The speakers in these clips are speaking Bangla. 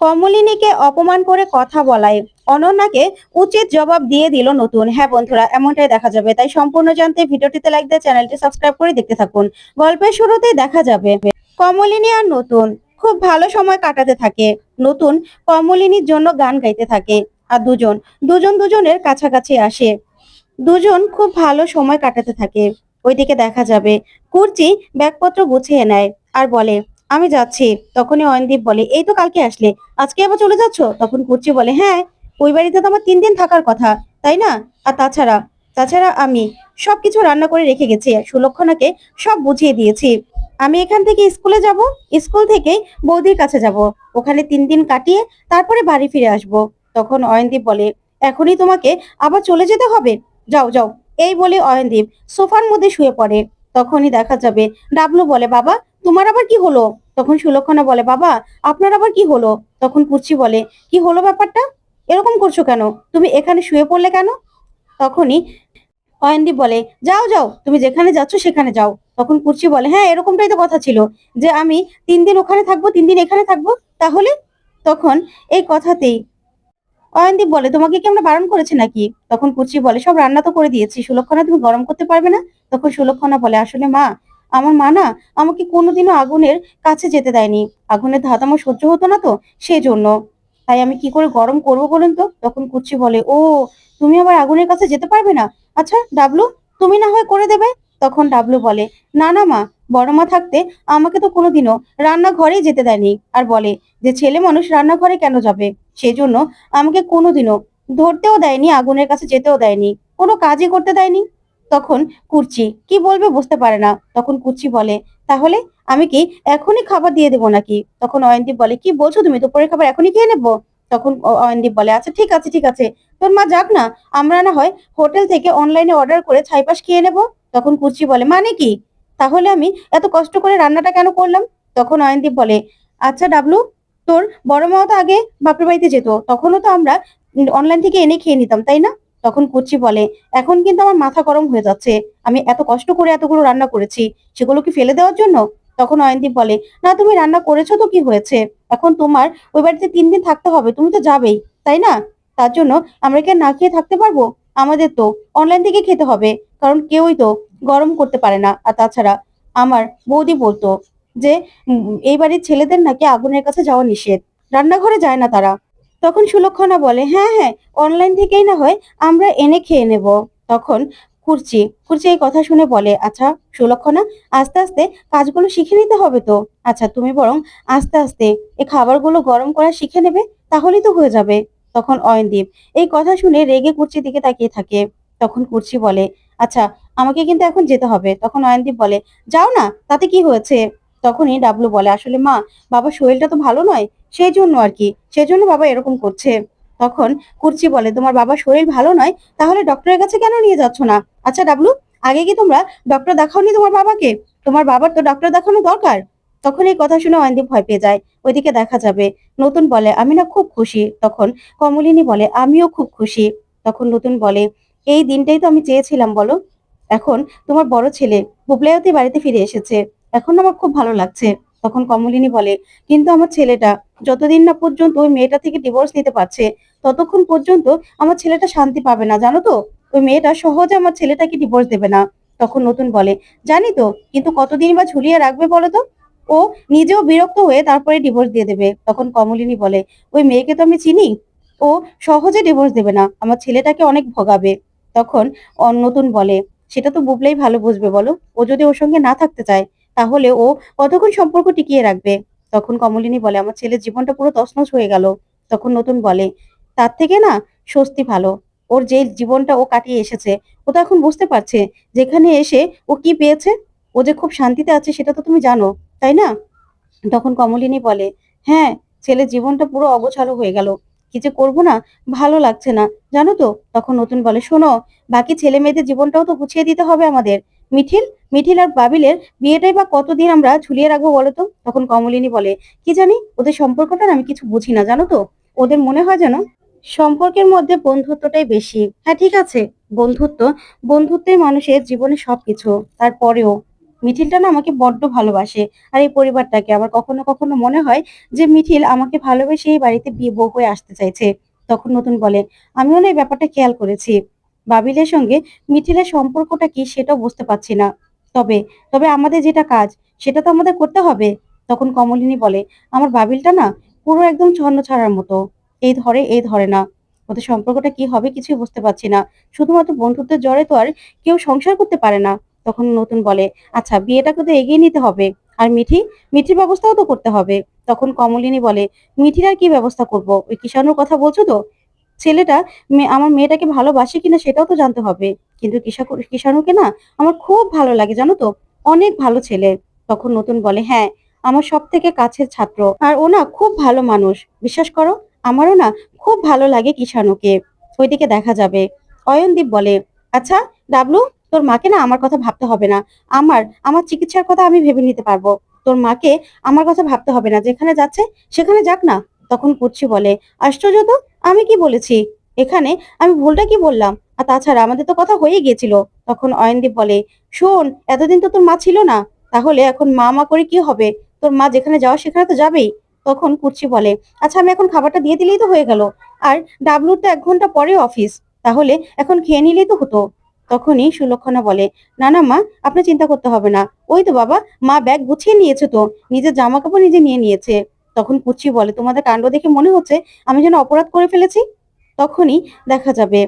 কমলিনীকে অপমান করে কথা বলায় অনন্যাকে উচিত জবাব দিয়ে দিল নতুন। হ্যাঁ বন্ধুরা, এমনটাই দেখা যাবে। তাই সম্পূর্ণ জানতে ভিডিওটিতে লাইক দিয়ে চ্যানেলটি সাবস্ক্রাইব করে দেখতে থাকুন। গল্পের শুরুতেই দেখা যাবে কমলিনী আর নতুন খুব ভালো সময় কাটাতে থাকে। নতুন কমলিনীর জন্য গান গাইতে থাকে আর দুজন দুজন দুজনের কাছাকাছি আসে। দুজন খুব ভালো সময় কাটাতে থাকে। ওইদিকে দেখা যাবে কুর্চি ব্যাগপত্র গুছিয়ে নেয় আর বলে আমি যাচ্ছি। তখনই অয়নদীপ বলে এই তো কালকে আসলে, আজকে আবার চলে যাচ্ছ? তখন কুর্চি বলে হ্যাঁ, ওই বাড়িতে তো আমার 3 দিন থাকার কথা, তাই না? আর তাছাড়া তাছাড়া আমি সবকিছু রান্না করে রেখে গেছি, সুলক্ষণাকে সব বুঝিয়ে দিয়েছি। আমি এখান থেকে স্কুলে যাব, স্কুল থেকে বৌদির কাছে যাব, ওখানে 3 দিন কাটিয়ে তারপরে বাড়ি ফিরে আসব। তখন অয়নদীপ বলে এখনই তোমাকে আবার চলে যেতে হবে? যাও যাও। এই বলে অয়নদীপ সোফার মধ্যে শুয়ে পড়ে। তখনই দেখা যাবে ডাবলু বলে বাবা তোমার আবার কি হলো? তখন সুলক্ষণা বলে বাবা আপনার আবার কি হলো? তখন কুর্চি বলে কি হলো ব্যাপারটা? এরকম করছো কেন? তুমি এখানে শুয়ে পড়লে কেন? তখনই অয়নদীপ বলে যাও যাও, তুমি যেখানে যাচ্ছ সেখানে যাও। তখন কুর্চি বলে হ্যাঁ এরকমটাই তো কথা ছিল, যে আমি 3 দিন ওখানে থাকবো 3 দিন এখানে থাকবো, তাহলে? তখন এই কথাতেই অয়নদীপ বলে তোমাকে কি আমরা বারণ করেছি নাকি? তখন কুচি বলে সব রান্না তো করে দিয়েছি, সুলক্ষণা তুমি গরম করতে পারবে না? তখন সুলক্ষণা বলে আসলে মা, আমার মা না আমাকে কোনোদিনও আগুনের কাছে যেতে দেয়নি। আগুনের ধাত আমার সহ্য হতো না তো, সেই জন্য। তাই আমি কি করে গরম করবো বলুন তো? তখন কুচি বলে ও, তুমি আবার আগুনের কাছে যেতে পারবে না? আচ্ছা ডাবলু, তুমি না হয় করে দেবে। তখন ডাবলু বলে না না মা, বড় মা থাকতে আমাকে তো কোনোদিনও রান্নাঘরেই যেতে দেয়নি, আর বলে যে ছেলে মানুষ রান্নাঘরে কেন যাবে। সেই জন্য আমাকে কোনোদিনও ধরতেও দেয়নি, আগুনের কাছে যেতেও দেয়নি, কোনো কাজই করতে দেয়নি। তখন কুর্চি কি বলবে বুঝতে পারে না। তখন কুর্চি বলে তাহলে আমি কি এখনই খাবার দিয়ে দেবো নাকি? তখন অয়নদীপ বলে কি বলছো তুমি, দুপুরের খাবার এখনই খেয়ে নেবো? তখন অয়নদীপ বলে আচ্ছা ঠিক আছে ঠিক আছে, তোর মা যাক না, আমরা না হয় হোটেল থেকে অনলাইনে অর্ডার করে ছাইপাশ খেয়ে নেবো। তখন কুর্চি বলে মানে কি, তাহলে আমি এত কষ্ট করে রান্নাটা কেন করলাম? তখন অয়নদীপ বলে আচ্ছা ডাবলু, তোর বড় মাও তো আগে বাপের বাড়িতে যেত, তখনও তো আমরা অনলাইন থেকে এনে খেয়ে নিতাম, তাই না? তখন কুচি বলে এখন কিন্তু আমার মাথা গরম হয়ে যাচ্ছে, আমি এত কষ্ট করে এতগুলো রান্না করেছি, সেগুলো কি ফেলে দেওয়ার জন্য? তখন অয়নদীপ বলে না তুমি রান্না করেছো তো কি হয়েছে, এখন তোমার ওই বাড়িতে 3 দিন থাকতে হবে, তুমি তো যাবেই, তাই না? তার জন্য আমরা কি আর না খেয়ে থাকতে পারবো? আমাদের তো অনলাইন থেকে খেতে হবে, কারণ কেউই তো গরম করতে পারে না। আর তাছাড়া আমার বৌদি বলতো যে এই বাড়ির ছেলেদের নাকি আগুনের কাছে যাওয়া নিষেধ, রান্নাঘরে যায় না তারা। তখন সুলক্ষণা বলে হ্যাঁ হ্যাঁ, অনলাইন থেকেই না হয় আমরা এনে খেয়ে নেব। তখন কুর্চি কুর্চি এই কথা শুনে বলে আচ্ছা সুলক্ষণা, আস্তে আস্তে কাজগুলো শিখে নিতে হবে তো। আচ্ছা তুমি বরং আস্তে আস্তে এই খাবারগুলো গরম করা শিখে নেবে, তাহলেই তো হয়ে যাবে। তখন অয়নদীপ এই কথা শুনে রেগে কুর্চির দিকে তাকিয়ে থাকে। তখন কুর্চি বলে আচ্ছা আমাকে কিন্তু এখন যেতে হবে। তখন অয়নদীপ বলে যাও না, তাতে কি হয়েছে? তখনই ডাবলু বলে আসলে মা, বাবার শরীরটা তো ভালো নয়, সেই জন্য আর কি, সেই জন্য বাবা এরকম করছে। তখন কুর্চি বলে তোমার বাবার শরীর ভালো নয়, তাহলে ডক্টরের কাছে কেন নিয়ে যাচ্ছ না? আচ্ছা ডাবলু, আগে কি তোমরা ডক্টর দেখাওনি তোমার বাবাকে? তোমার বাবার তো ডক্টর দেখানো দরকার। তখন এই কথা শুনে অয়নদীপ ভয় পেয়ে যায়। ওইদিকে দেখা যাবে নতুন বলে আমি না খুব খুশি। তখন কমলিনী বলে আমিও খুব খুশি। তখন নতুন বলে এই দিনটাই তো আমি চেয়েছিলাম বলো। এখন তোমার বড় ছেলে বুবলায়তি বাড়িতে ফিরে এসেছে, এখন আমার খুব ভালো লাগছে। তখন কমলিনী বলে কিন্তু আমার ছেলেটা যতদিন না পর্যন্ত ওই মেয়েটা থেকে ডিভোর্স নিতে পারছে, ততক্ষণ পর্যন্ত আমার ছেলেটা শান্তি পাবে না, জানো তো? ওই মেয়েটা সহজে আমার ছেলেটাকে ডিভোর্স দেবে না। তখন নতুন বলে জানি তো, কিন্তু কতদিন বা ঝুলিয়ে রাখবে বলো তো? ও নিজেও বিরক্ত হয়ে তারপরে ডিভোর্স দিয়ে দেবে। তখন কমলিনী বলে ওই মেয়েকে তো আমি চিনি, ও সহজে ডিভোর্স দেবে না, আমার ছেলেটাকে অনেক ভোগাবে। তখন নতুন বলে সেটা তো বুবলাই ভালো বুঝবে বলো, ও যদি ওর সঙ্গে না থাকতে চায় তাহলে ও কতক্ষণ সম্পর্ক টিকিয়ে রাখবে? তখন কমলিনী বলে আমার ছেলের জীবনটা পুরো তছনছ হয়ে গেল। তখন নতুন বলে তার থেকে না স্বস্তি ভালো, ওর যে জীবনটা ও কাটিয়ে এসেছে, ও তো এখন বুঝতে পারছে যেখানে এসে ও কি পেয়েছে, ও যে খুব শান্তিতে আছে সেটা তো তুমি জানো, তাই না? তখন কমলিনী বলে হ্যাঁ, ছেলের জীবনটা পুরো অগোছালো হয়ে গেল, কি যে করবো না, ভালো লাগছে না, জানো তো? তখন নতুন বলে শোনো, বাকি ছেলে মেয়েদের জীবনটাও তো গুছিয়ে দিতে হবে আমাদের। মিঠিল মিঠিল আর বাবিলের বিয়েটাই বা কতদিন আমরা ঝুলিয়ে রাখবো বলো তো? তখন কমলিনী বলে কি জানি, ওদের সম্পর্কটা না আমি কিছু বুঝি না, জানো তো? ওদের মনে হয় যেন সম্পর্কের মধ্যে বন্ধুত্বটাই বেশি। হ্যাঁ ঠিক আছে, বন্ধুত্ব, বন্ধুত্বই মানুষের জীবনে সবকিছু। তারপরেও মিঠিলটা না আমাকে বড্ড ভালোবাসে। আর এই পরিবারটাকে আমার কখনো কখনো মনে হয় যে মিঠিল আমাকে ভালোবেসে এই বাড়িতে বিয়ে বউ হয়ে আসতে চাইছে। তখন নতুন বলে, আমিও না এই ব্যাপারটা খেয়াল করেছি। বাবিলের সঙ্গে মিঠিলের সম্পর্কটা কি সেটাও বুঝতে পারছি না। তবে তবে আমাদের যেটা কাজ সেটা তো আমাদের করতে হবে। তখন কমলিনী বলে, আমার বাবিলটা না পুরো একদম ছন্নছাড়ার মতো। এই ধরে না। ওদের সম্পর্কটা কি হবে কিছুই বুঝতে পারছি না। শুধুমাত্র বন্ধুত্বের জোরে তো আর কেউ সংসার করতে পারে না। তখন নতুন বলে, আচ্ছা বিয়েটাকে তো এগিয়ে নিতে হবে। আর মিঠির ব্যবস্থাও তো করতে হবে। তখন কমলিনী বলে, মিঠির আর কি ব্যবস্থা করব? ওই কিষাণুর কথা বলছো তো? ছেলেটা আমার মেয়েটাকে ভালোবাসে কিনা সেটাও তো জানতে হবে। কিন্তু কিষাণুকে না আমার খুব ভালো লাগে জানো তো, অনেক ভালো ছেলে। তখন নতুন বলে, হ্যাঁ আমার সব থেকে কাছের ছাত্র, আর ও না খুব ভালো মানুষ, বিশ্বাস করো। আমারও না খুব ভালো লাগে কিষাণুকে। ওইদিকে দেখা যাবে অয়নদীপ বলে, আচ্ছা ডাবলু, তোর মাকে না আমার কথা ভাবতে হবে না। আমার আমার চিকিৎসার কথা আমি ভেবে নিতে পারবো। তোর মাকে আমার কথা ভাবতে হবে না, যেখানে যাচ্ছে সেখানে যাক না। তখন কুচ্ছি বলে, আশ্চর্য তো, আমি কি বলেছি এখানে? আমি ভুলটা কি বললাম? আর তাছাড়া আমাদের তো কথা হয়ে গিয়েছিল। তখন অয়নদীপ বলে, শোন, এতদিন তো তোর মা ছিল না, তাহলে এখন মা মা করে কি হবে? তোর মা যেখানে যাওয়া সেখানে তো যাবেই। তখন কুচ্ছি বলে, আচ্ছা আমি এখন খাবারটা দিয়ে দিলেই তো হয়ে গেল। আর ডাবলুর তো 1 ঘন্টা পরে অফিস, তাহলে এখন খেয়ে নিলেই তো হতো। তখনই সুলক্ষণা বলে, না না মা, আপনি চিন্তা করতে হবে না। ওই তো বাবা, মা ব্যাগ গুছিয়ে নিয়েছে তো, নিজের জামা কাপড় নিজে নিয়ে নিয়েছে। তখন কুচি বলে, তোমাদের কাণ্ড দেখে মনে হচ্ছে আমি যেন অপরাধ করে ফেলেছি। তখনই দেখা যাবে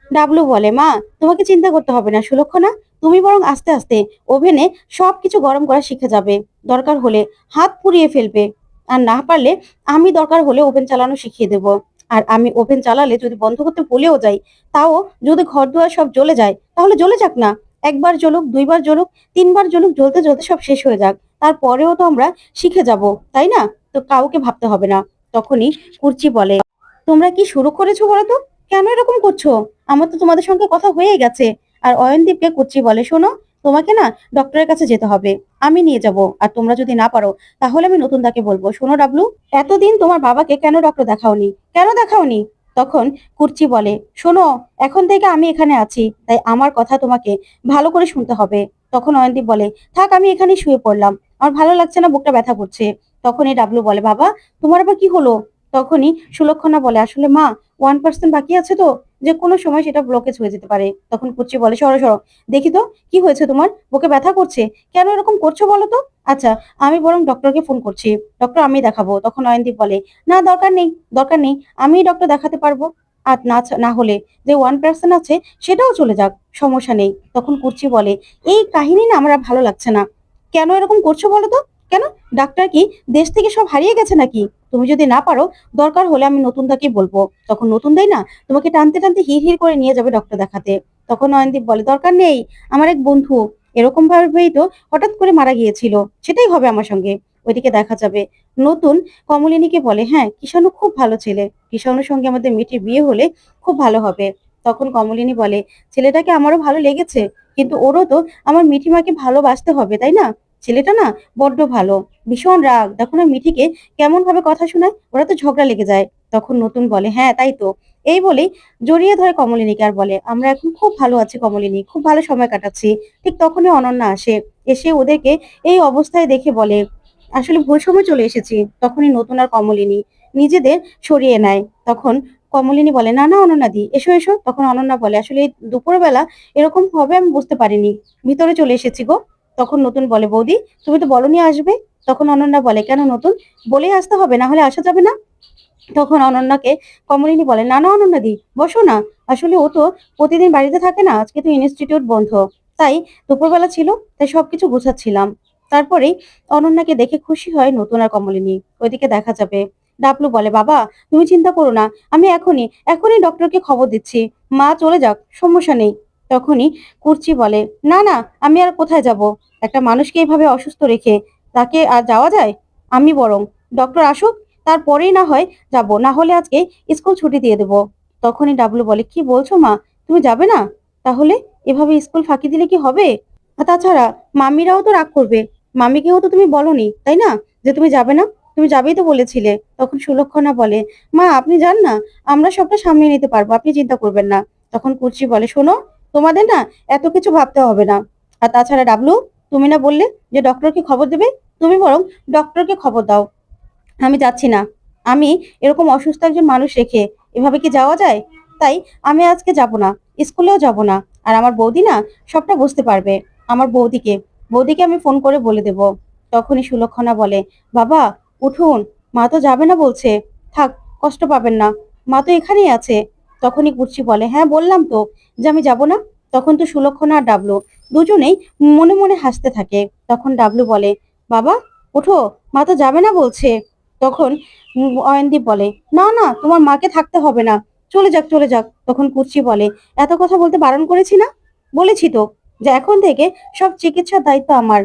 ডাবলু বলে, মা তোমাকে চিন্তা করতে হবে না সুলক্ষণা, তুমি বরং আস্তে আস্তে ওভেনে সবকিছু গরম করা শিখে যাবে। দরকার হলে হাত পুড়িয়ে ফেলবে, আর না পারলে আমি দরকার হলে ওভেন চালানো শিখিয়ে দেব। আর আমি ওভেন চালালে যদি বন্ধ করতে ভুলেও যাই, তাও যদি ঘর দুয়ার সব জ্বলে যায় তাহলে জ্বলে যাক না। একবার জ্বলুক, 2বার জ্বলুক, 3বার জ্বলুক, জ্বলতে জ্বলতে সব শেষ হয়ে যাক। তারপরেও তো আমরা শিখে যাব, তাই না? তো কাউকে ভাবতে হবে না। তখনই কুর্চি বলে, তোমরা কি শুরু করেছো বলো তো? কেন এরকম করছো? আমার তো তোমাদের সঙ্গে কথা হয়ে গেছে। আর অয়নদীপকে কুচি বলে, শোনো, তোমাকে না ডক্টরের কাছে যেতে হবে, আমি নিয়ে যাব। আর তোমরা যদি না পারো তাহলে আমি নতুন তাকে বলবো। শোনো ডাবলু, এতদিন তোমার বাবাকে কেন ডক্টর দেখাওনি? কেন দেখাওনি? তখন কুর্চি বলে, শোনো, এখন থেকে আমি এখানে আছি, তাই আমার কথা তোমাকে ভালো করে শুনতে হবে। তখন অয়নদীপ বলে, থাক আমি এখানেই শুয়ে পড়লাম, আমার ভালো লাগছে না, বুকটা ব্যথা করছে। তখনই ডাবলু বলে, বাবা তোমার আবার কি হলো? তখনই সুলক্ষণা বলে, আসলে মা 1% বাকি আছে তো, যে কোনো সময় সেটা ব্লকেজ হয়ে যেতে পারে। তখন কুচি বলে, সরো সরো, দেখি তো কি হয়েছে তোমার, বুকে ব্যথা করছে, কেন এরকম করছো বলো তো? আচ্ছা আমি বরং ডক্টরকে ফোন করছি, ডক্টর আমি দেখাবো। তখন অয়নদীপ বলে, না দরকার নেই, দরকার নেই, আমি ডক্টর দেখাতে পারবো। আর না হলে যে 1% আছে সেটাও চলে যাক, সমস্যা নেই। তখন কুচি বলে, এই কাহিনী না আমার আর ভালো লাগছে না। কেন এরকম করছো বলো তো? কেন? ডাক্তার কি দেশ থেকে সব হারিয়ে গেছে নাকি? তুমি যদি না পারো, দরকার হলে আমি নতুন দাকে বলবো। তখন নতুন দেই না তোমাকে টানতে টানতে হির হির করে নিয়ে যাবে ডক্টর দেখাতে। তখন নয়নদীপ বলে, দরকার নেই, আমার এক বন্ধু এরকম ভাবেই তো হঠাৎ করে মারা গিয়েছিল, সেটাই হবে আমার সঙ্গে। ওইদিকে দেখা যাবে নতুন কমলিনীকে বলে, হ্যাঁ কিষাণু খুব ভালো ছেলে, কিষাণুর সঙ্গে আমাদের মেয়েটির বিয়ে হলে খুব ভালো হবে। তখন কমলিনী বলে, ছেলেটাকে আমারও ভালো লেগেছে, কিন্তু ওরও তো আমার মিঠিমাকে ভালোবাসতে হবে, তাই না? ছেলেটা না বড্ড ভালো, ভীষণ রাগ, দেখো না মিঠিকে কেমন ভাবে কথা শোনায়, ওরা তো ঝগড়া লেগে যায়। তখন নতুন বলে, হ্যাঁ তাই তো। এই বলেই জড়িয়ে ধরে কমলিনীকে আর বলে, আমরা এখন খুব ভালো আছি কমলিনী, খুব ভালো সময় কাটাচ্ছি। ঠিক তখনই অনন্যা আসে, এসে ওদেরকে এই অবস্থায় দেখে বলে, আসলে ভুল সময় চলে এসেছি। তখনই নতুন আর কমলিনী নিজেদের সরিয়ে নেয়। তখন কমলিনী বলে, না না অনন্যাদি, এসো এসো। তখন অনন্যা বলে, আসলে এই দুপুরবেলা এরকম হবে আমি বুঝতে পারিনি, ভিতরে চলে এসেছি গো। তখন নতুন বলে, বৌদি তুমি তো বলনি আসবে। তখন অনন্যা বলে, কেন নতুন, বলেই আসতে হবে, না হলে আসা যাবে না? তখন অনন্যাকে কমলিনী বলে, না না অনন্যাদি বসো না, আসলে ও তো প্রতিদিন বাড়িতে থাকে না, আজকে তো ইনস্টিটিউট বন্ধ, তাই দুপুরবেলা ছিল, তাই সবকিছু গোছাচ্ছিলাম। তারপরেই অনন্যাকে দেখে খুশি হয় নতুন আর কমলিনী। ওইদিকে দেখা যাবে ডাবলু বলে, বাবা তুমি চিন্তা করো না, আমি এখনই এখনই ডক্টরকে খবর দিচ্ছি, মা চলে যাক, সমস্যা নেই। তখনই কুর্চি বলে, না না, আমি আর কোথায় যাব? একটা মানুষকে এইভাবে অসুস্থ রেখে তাকে আর যাওয়া যায়? আমি বরং ডক্টর আসুক, তারপরেই না হয় যাব, না হলে আজকে স্কুল ছুটি দিয়ে দেবো। তখনই ডাবলু বলে, কি বলছো মা, তুমি যাবে না? তাহলে এভাবে স্কুল ফাঁকি দিলে কি হবে? আর তাছাড়া মামিরাও তো রাগ করবে, মামিকেও তো তুমি বলনি তাই না যে তুমি যাবে না? তুমি যাবেই তো বলেছিলে। তখন সুলক্ষণা বলে, মা আপনি যান না, আমরা সবটা সামনে নিতে পারবো, আপনি চিন্তা করবেন না। তখন কুচি বলে, শোনো, তোমাদের না এত কিছু ভাবতে হবে না। আর তাছাড়া ডাবলু, তুমি না বললে যে ডক্টরকে খবর দেবে? তুমি বরং ডক্টরকে খবর দাও। আমি যাচ্ছি না। আমি এরকম অসুস্থ একজন মানুষ রেখে এভাবে কি যাওয়া যায়? তাই আমি আজকে যাব না। স্কুলেও যাব না। আর আমার বৌদি না সবটা বুঝতে পারবে। আমার বৌদিকে আমি ফোন করে বলে দেব। তখনই সুলক্ষণা বলে, "বাবা উঠুন, মা তো যাবে না বলছে। থাক, কষ্ট পাবেন না। মা তো এখানেই আছে।" তখনই কুর্চি বলে, "হ্যাঁ বললাম তো যে আমি যাব না।" তখন তো সুলক্ষণা আর ডাবলু দুজনেই মনে মনে হাসতে থাকে। তখন ডাবলু বলে, "বাবা ওঠো, মা তো যাবে না বলছে।" তখন অয়নদীপ বলে, "না না, তোমার মাকে থাকতে হবে না, চলে যাক চলে যাক।" তখন কুর্চি বলে, "এত কথা বলতে বারণ করেছি না? বলেছি তো যে এখন থেকে সব চিকিৎসার দায়িত্ব আমার।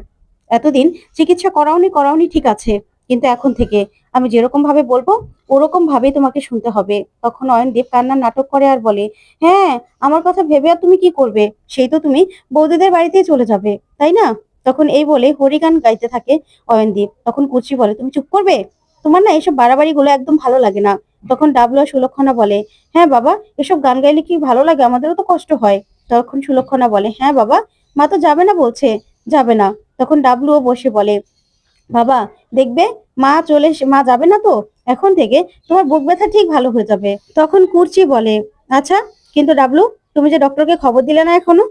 এতদিন চিকিৎসা করাওনি ঠিক আছে, কিন্তু এখন থেকে আমি যেরকম ভাবে বলবো ওরকম ভাবেই তোমাকে শুনতে হবে।" তখন অয়নদীপ কান্নার নাটক করে আর বলে, "হ্যাঁ, আমার কথা ভেবে আর তুমি কি করবে? সেই তো তুমি বৌদিদের বাড়িতেই চলে যাবে, তাই না?" তখন এই বলে হরিগান গাইতে থাকে অয়নদীপ। তখন কুচি বলে, "তুমি চুপ করবে? তোমার না এসব বাড়াবাড়িগুলো একদম ভালো লাগে না।" তখন ডাবলু আর সুলক্ষণা বলে, "হ্যাঁ বাবা, এসব গান গাইলে কি ভালো লাগে? আমাদেরও তো কষ্ট হয়।" তখন সুলক্ষণা বলে, "হ্যাঁ বাবা, মা তো যাবে না বলছে, যাবে না।" তখন ডাবলুও বসে বলে, "বাবা দেখবে, মা যাবে না তো, এখন থেকে তোমার বুক ব্যথা ঠিক ভালো হয়ে যাবে।" তখন কুর্চি বলে, "আচ্ছা, কিন্তু ডাবলু তুমি যে ডক্টরকে খবর দিলে না এখনো?"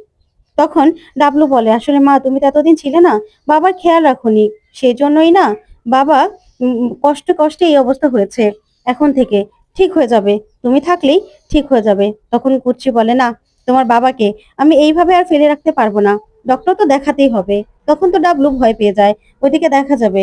তখন ডাবলু বলে, "আসলে মা তুমি তো এতদিন ছিলে না, বাবার খেয়াল রাখোনি, সেই জন্যই না বাবা কষ্টে কষ্টে এই অবস্থা হয়েছে। এখন থেকে ঠিক হয়ে যাবে, তুমি থাকলেই ঠিক হয়ে যাবে।" তখন কুচ্চি বলে, "না, তোমার বাবাকে আমি এইভাবে আর ফেলে রাখতে পারবো না, ডক্টর তো দেখাতেই হবে।" তখন তো ডাবলু ভয় পেয়ে যায়, ওইদিকে দেখা যাবে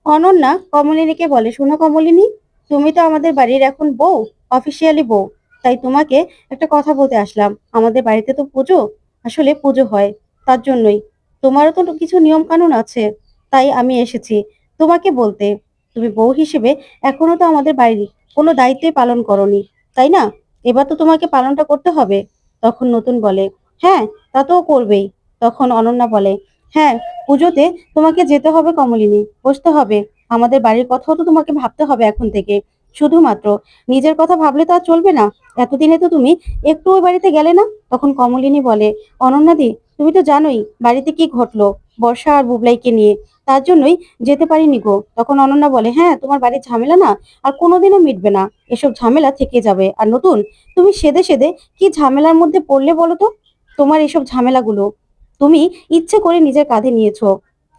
অনন্যা কমলিনীকে বলে, "শোনো কমলিনী, তুমি তো আমাদের বাড়ির এখন বউ, অফিসিয়ালি বউ। তাই তোমাকে একটা কথা বলতে আসলাম। আমাদের বাড়িতে তো পুজো, আসলে পুজো হয়, তার জন্যই। তোমারও তো কিছু নিয়ম কানুন আছে, তাই আমি এসেছি তোমাকে বলতে। তুমি বউ হিসেবে এখনো তো আমাদের বাড়ির কোনো দায়িত্বই পালন করনি, তাই না? এবার তো তোমাকে পালনটা করতে হবে।" তখন নতুন বলে, "হ্যাঁ, তা তো করবেই।" তখন অনন্যা বলে, "হ্যাঁ, পুজোতে তোমাকে যেতে হবে কমলিনী, বসতে হবে। আমাদের বাড়ির কথাও তো তোমাকে ভাবতে হবে এখন থেকে। শুধুমাত্র নিজের কথা ভাবলে তো আর চলবে না। এতদিনে তো তুমি একটু ওই বাড়িতে গেলে না।" তখন কমলিনী বলে, "অনন্যাদি, তুমি তো জানোই বাড়িতে কি ঘটলো বর্ষা আর বুবলাইকে নিয়ে, তার জন্যই যেতে পারিনি গো।" তখন অনন্যা বলে, "হ্যাঁ, তোমার বাড়ির ঝামেলা না আর কোনোদিনও মিটবে না, এসব ঝামেলা থেকে যাবে। আর নতুন, তুমি সেধে সেধে কি ঝামেলার মধ্যে পড়লে বলো তো? তোমার এসব ঝামেলাগুলো তুমি ইচ্ছে করে নিজের কাঁধে নিয়েছো।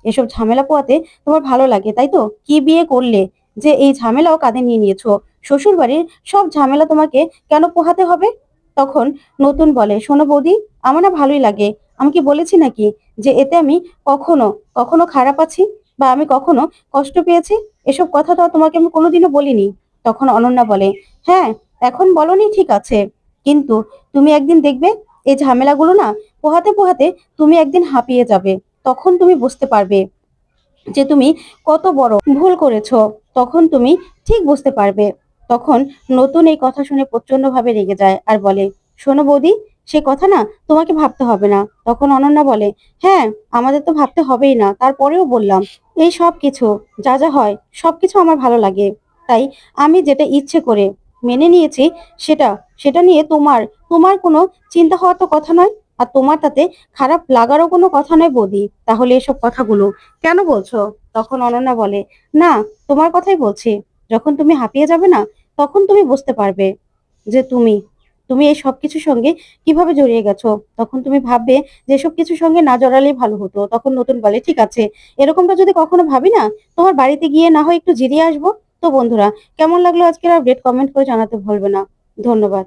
এসব ঝামেলা পোয়াতে তোমার ভালো লাগে, তাই তো? কি বিয়ে করলে যে এই ঝামেলাও কাঁধে নিয়ে নিয়েছো? শ্বশুর বাড়ির সব ঝামেলা তোমাকে কেন পোহাতে হবে?" তখন নতুন বলে, "শোনো বৌদি, আমার না ভালোই লাগে। আমি কি বলেছি নাকি যে এতে আমি কখনো কখনো খারাপ আছি বা আমি কখনো কষ্ট পেয়েছি? এসব কথা তো আর তোমাকে আমি কোনোদিনও বলিনি।" তখন অনন্যা বলে, "হ্যাঁ, এখন বলনি ঠিক আছে, কিন্তু তুমি একদিন দেখবে এই ঝামেলাগুলো না পোহাতে পোহাতে তুমি একদিন হাঁপিয়ে যাবে। তখন তুমি বুঝতে পারবে যে তুমি কত বড় ভুল করেছো। তখন তুমি ঠিক বুঝতে পারবে।" তখন নতুন এই কথা শুনে প্রচন্ডভাবে রেগে যায় আর বলে, "শোনো বৌদি, সে কথা না তোমাকে ভাবতে হবে না।" তখন অনন্যা বলে, "হ্যাঁ, আমাদের তো ভাবতে হবেই না, তারপরেও বললাম, এই সব কিছু যা যা হয় সবকিছু আমার ভালো লাগে, তাই আমি যেটা ইচ্ছে করে মেনে নিয়েছি সেটা সেটা নিয়ে তোমার তোমার কোনো চিন্তা হওয়ার তো কথা নয়, আর তোমার তাতে খারাপ লাগারও কোনো কথা নয় বৌদি। তাহলে এসব কথাগুলো কেন বলছো?" তখন অনন্যা বলে, "না, তোমার কথাই বলছি। যখন তুমি হাঁপিয়ে যাবে না, তখন তুমি বুঝতে পারবে যে তুমি তুমি এই সবকিছুর সঙ্গে কিভাবে জড়িয়ে গেছো। তখন তুমি ভাববে যে এসব কিছুর সঙ্গে না জড়ালেই ভালো হতো।" তখন নতুন বলে, "ঠিক আছে, এরকমটা যদি কখনো ভাবি না, তোমার বাড়িতে গিয়ে না হয় একটু জিরিয়ে আসবো।" তো বন্ধুরা, কেমন লাগলো আজকের আপডেট কমেন্ট করে জানাতে ভুলবে না। ধন্যবাদ।